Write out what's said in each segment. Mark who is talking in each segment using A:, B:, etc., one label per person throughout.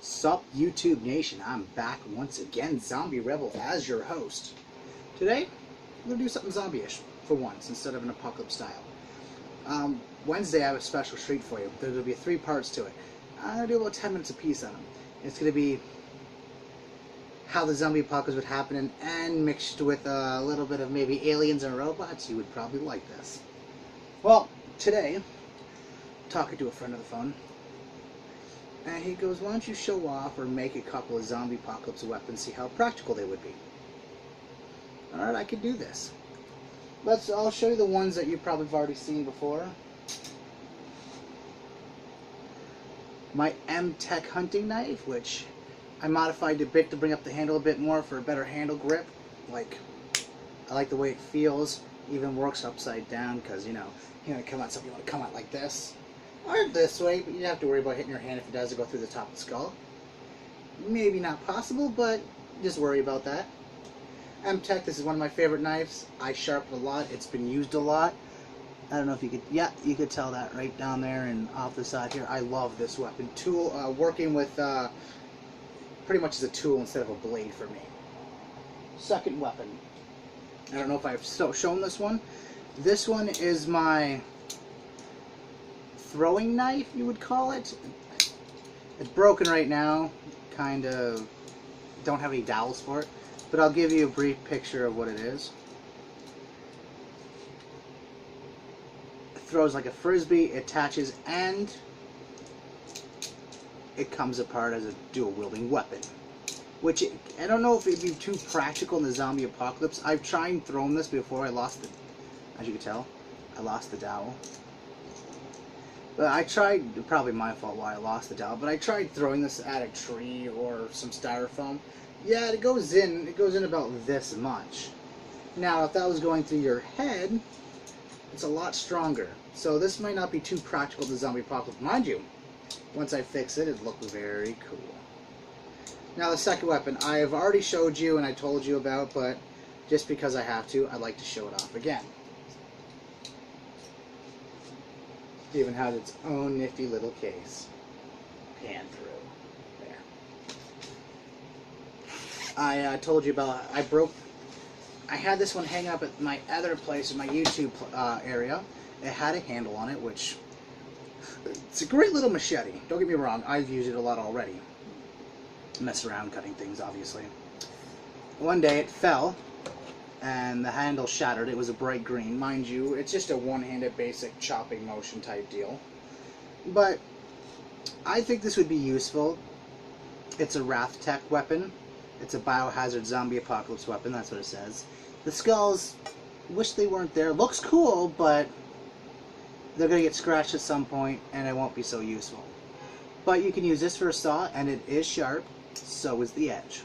A: Sup YouTube Nation, I'm back once again, Zombie Rebel as your host. Today, I'm going to do something zombie-ish for once, instead of an apocalypse style. Wednesday I have a special treat for you. There's going to be 3 parts to it. I'm going to do about 10 minutes apiece on them. It's going to be how the zombie apocalypse would happen, and mixed with a little bit of maybe aliens and robots. You would probably like this. Well, today, talking to a friend on the phone, and he goes, why don't you show off or make a couple of zombie apocalypse weapons, see how practical they would be. Alright, I could do this. I'll show you the ones that you probably have already seen before. My M-Tech hunting knife, which I modified a bit to bring up the handle a bit more for a better handle grip. I like the way it feels. Even works upside down, because you want to come out something, you want to come out like this. Or this way, but you don't have to worry about hitting your hand if it does go through the top of the skull. Maybe not possible, but just worry about that. M-Tech, this is one of my favorite knives. I sharpen a lot. It's been used a lot. I don't know if you could, yeah, you could tell that right down there and off the side here. I love this weapon. Working with, pretty much as a tool instead of a blade for me. Second weapon. I don't know if I've shown this one. This one is my throwing knife, you would call it. It's broken right now. Kind of don't have any dowels for it. But I'll give you a brief picture of what it is. It throws like a frisbee, it attaches, and it comes apart as a dual-wielding weapon. Which, I don't know if it'd be too practical in the zombie apocalypse. I've tried throwing this before. I lost it. As you can tell, I lost the dowel. But I tried, probably my fault why I lost the dowel, but I tried throwing this at a tree or some styrofoam. Yeah, it goes in about this much. Now, if that was going through your head, it's a lot stronger. So this might not be too practical to zombie apocalypse. Mind you, once I fix it, it looked very cool. Now the second weapon, I have already showed you and I told you about, but just because I have to, I'd like to show it off again. It even has its own nifty little case. Pan through. There. I told you about, I had this one hang up at my other place in my YouTube area. It had a handle on it, which, it's a great little machete. Don't get me wrong, I've used it a lot already. Mess around cutting things, obviously. One day it fell, and the handle shattered. It was a bright green. Mind you, it's just a one-handed basic chopping motion type deal. But I think this would be useful. It's a Wrath-Tech weapon. It's a biohazard zombie apocalypse weapon, that's what it says. The skulls, wish they weren't there. Looks cool, but they're going to get scratched at some point, and it won't be so useful. But you can use this for a saw, and it is sharp. So is the edge.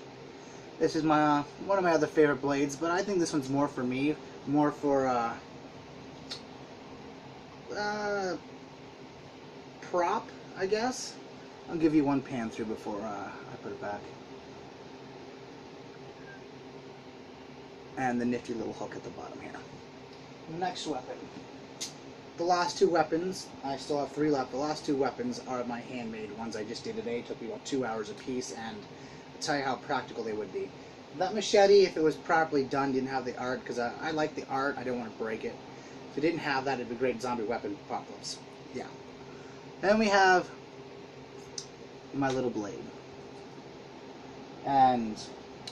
A: This is my one of my other favorite blades, but I think this one's more for me, more for prop, I guess. I'll give you one pan through before I put it back. And the nifty little hook at the bottom here. Next weapon. The last 2 weapons, I still have 3 left. The last 2 weapons are my handmade ones I just did today. It took me about 2 hours a piece, and I'll tell you how practical they would be. That machete, if it was properly done, didn't have the art, because I like the art, I don't want to break it. If it didn't have that, it'd be a great zombie weapon apocalypse. Yeah. Then we have my little blade. And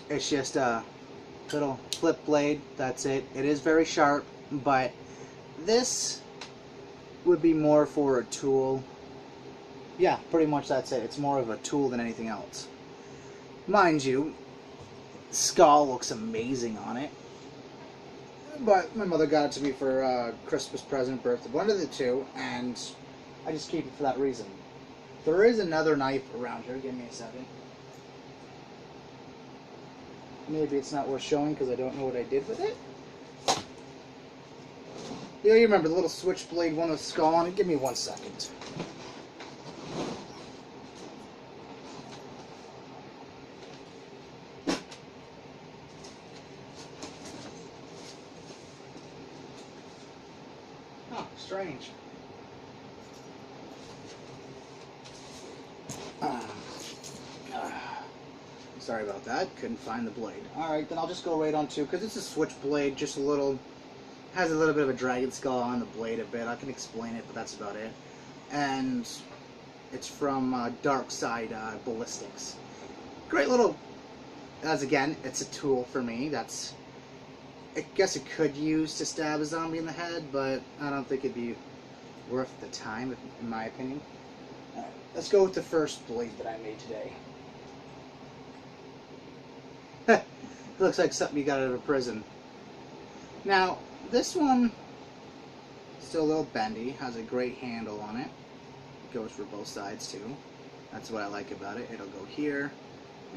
A: it's just a little flip blade, that's it. It is very sharp, but this would be more for a tool. Yeah, pretty much that's it. It's more of a tool than anything else. Mind you, the skull looks amazing on it. But my mother got it to me for Christmas present, birthday, one of the 2, and I just keep it for that reason. There is another knife around here. Give me a second. Maybe it's not worth showing because I don't know what I did with it. Yeah, you remember the little switchblade one with a skull on it? Give me 1 second. Oh, strange. Sorry about that. Couldn't find the blade. Alright, then I'll just go right on to, because it's a switchblade, just a little, has a little bit of a dragon skull on the blade a bit. I can explain it, but that's about it. And it's from Dark Side Ballistics. Great little, as again, it's a tool for me. That's, I guess it could use to stab a zombie in the head, but I don't think it'd be worth the time, in my opinion. Alright, let's go with the first blade that I made today. It looks like something you got out of a prison. Now, this one, still a little bendy, has a great handle on it. It goes for both sides too. That's what I like about it. It'll go here,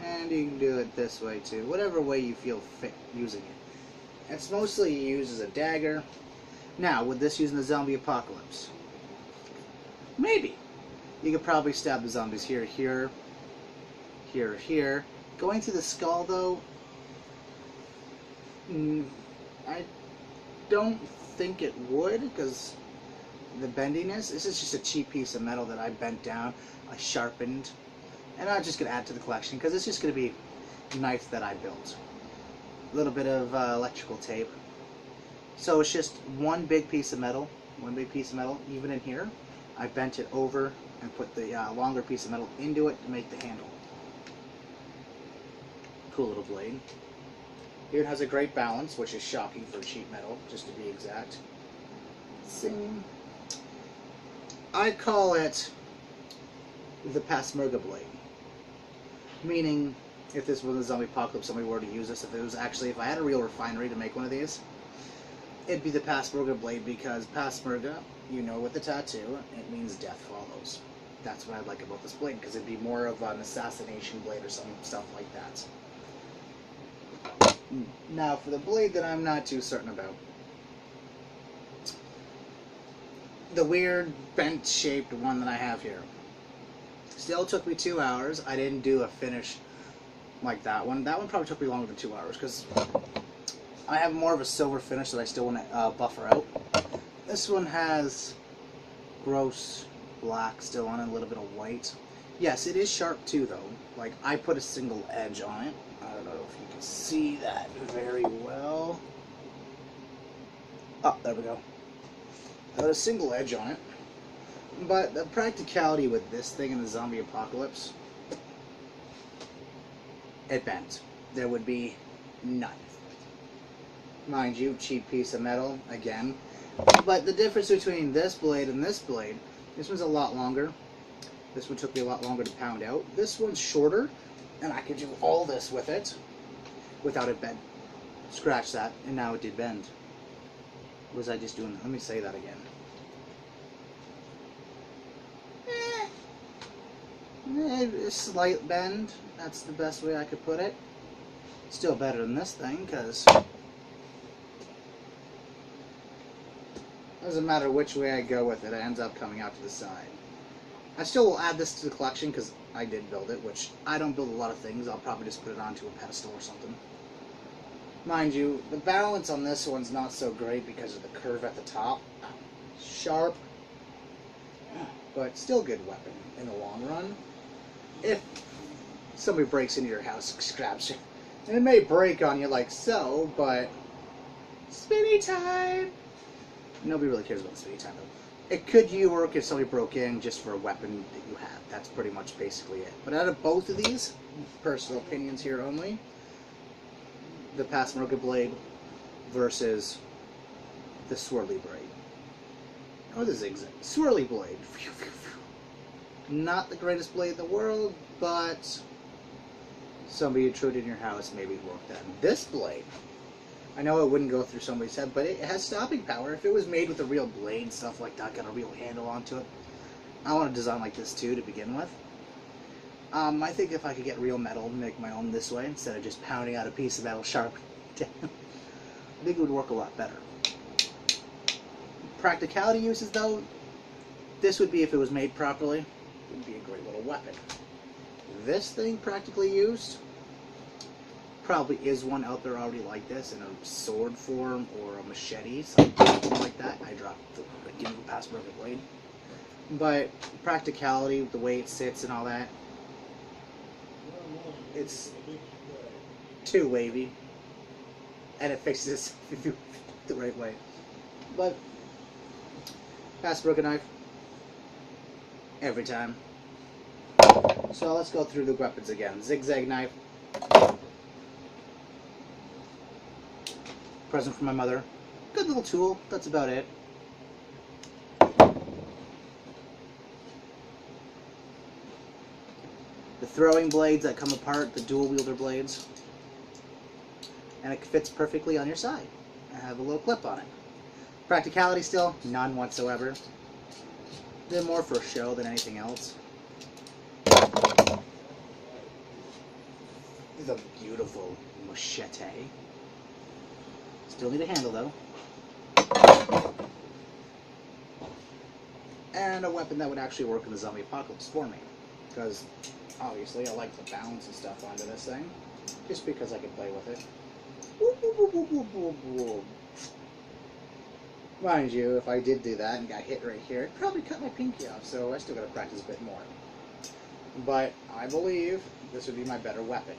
A: and you can do it this way too. Whatever way you feel fit using it. It's mostly used as a dagger. Now, would this use in the zombie apocalypse? Maybe. You could probably stab the zombies here, here, here, here. Going through the skull, though, I don't think it would, because the bendiness, this is just a cheap piece of metal that I bent down, I sharpened, and I'm just going to add to the collection, because it's just going to be a knife that I built. A little bit of electrical tape. So it's just one big piece of metal, even in here. I bent it over and put the longer piece of metal into it to make the handle. Cool little blade. Here it has a great balance, which is shocking for cheap metal, just to be exact. Sing. I call it the Peshmerga blade. Meaning, if this was a zombie apocalypse, somebody were to use this, if I had a real refinery to make one of these, it'd be the Peshmerga blade, because Peshmerga, you know, with the tattoo, it means death follows. That's what I like about this blade, because it'd be more of an assassination blade or some stuff like that. Now, for the blade that I'm not too certain about. The weird bent-shaped one that I have here. Still took me 2 hours. I didn't do a finish like that one. That one probably took me longer than 2 hours, because I have more of a silver finish that I still want to buffer out. This one has gross black still on it, a little bit of white. Yes, it is sharp too, though. Like, I put a single edge on it. I don't know if you can see that very well. Oh, there we go. I put a single edge on it. But the practicality with this thing in the zombie apocalypse, it bent. There would be none. Mind you, cheap piece of metal, again. But the difference between this blade and this blade, this one's a lot longer. This one took me a lot longer to pound out. This one's shorter, and I could do all this with it without it bend. Scratch that, and now it did bend. What was I just doing? Let me say that again. A slight bend. That's the best way I could put it. Still better than this thing, because doesn't matter which way I go with it, it ends up coming out to the side. I still will add this to the collection because I did build it, which I don't build a lot of things. I'll probably just put it onto a pedestal or something. Mind you, the balance on this one's not so great because of the curve at the top. Sharp, but still good weapon in the long run. If somebody breaks into your house and grabs you, and it may break on you like so, but spinny time! Nobody really cares about the spinny time, though. It could work if somebody broke in just for a weapon that you have. That's pretty much basically it. But out of both of these, personal opinions here only, the Peshmerga blade versus the swirly blade. Or the zigzag. Swirly blade. Not the greatest blade in the world, but somebody intruded in your house, maybe it worked out. This blade, I know it wouldn't go through somebody's head, but it has stopping power. If it was made with a real blade, stuff like that, got a real handle onto it. I want a design like this too to begin with. I think if I could get real metal and make my own this way, instead of just pounding out a piece of metal sharp down, I think it would work a lot better. Practicality uses, though, this would be, if it was made properly, it would be a great little weapon. This thing, practically used, probably is one out there already like this in a sword form or a machete, something like that. I dropped the Peshmerga blade. But practicality, the way it sits and all that, it's too wavy, and it fixes itself if you the right way. But pass broken knife every time. So let's go through the weapons again. Zigzag knife, present from my mother. Good little tool. That's about it. The throwing blades that come apart, the dual wielder blades, and it fits perfectly on your side. I have a little clip on it. Practicality still, none whatsoever. They're more for show than anything else. The beautiful machete. Still need a handle though. And a weapon that would actually work in the zombie apocalypse for me. Because obviously I like to bounce and stuff onto this thing. Just because I can play with it. Mind you, if I did do that and got hit right here, it'd probably cut my pinky off, so I still gotta practice a bit more. But I believe this would be my better weapon.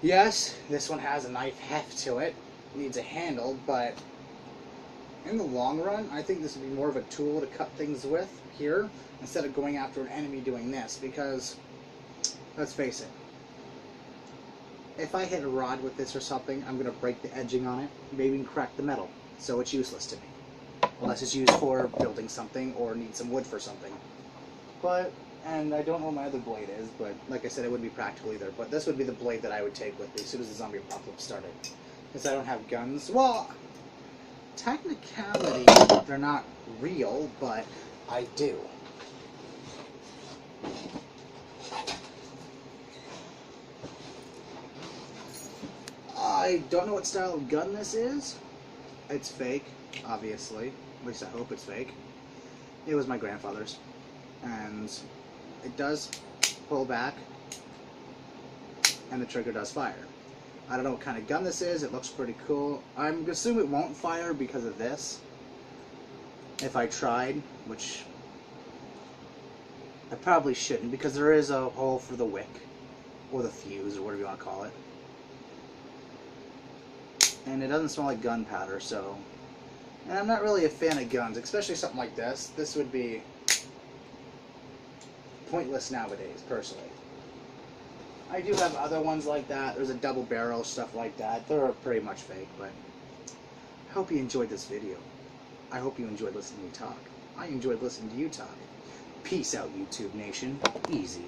A: Yes, this one has a knife heft to it, needs a handle, but in the long run, I think this would be more of a tool to cut things with here, instead of going after an enemy doing this, because, let's face it, if I hit a rod with this or something, I'm going to break the edging on it, maybe even crack the metal, so it's useless to me. Unless it's used for building something or need some wood for something. But, and I don't know what my other blade is, but like I said, it wouldn't be practical either. But this would be the blade that I would take with me as soon as the zombie apocalypse started. Because I don't have guns. Well, technicality, they're not real, but I do. I don't know what style of gun this is. It's fake, obviously. At least I hope it's fake. It was my grandfather's. And it does pull back, and the trigger does fire. I don't know what kind of gun this is. It looks pretty cool. I'm assuming it won't fire because of this. If I tried, which I probably shouldn't, because there is a hole for the wick, or the fuse, or whatever you want to call it. And it doesn't smell like gunpowder, so... And I'm not really a fan of guns, especially something like this. This would be pointless nowadays, personally. I do have other ones like that. There's a double barrel, stuff like that. They're pretty much fake, but I hope you enjoyed this video. I hope you enjoyed listening to me talk. I enjoyed listening to you talk. Peace out, YouTube Nation. Easy.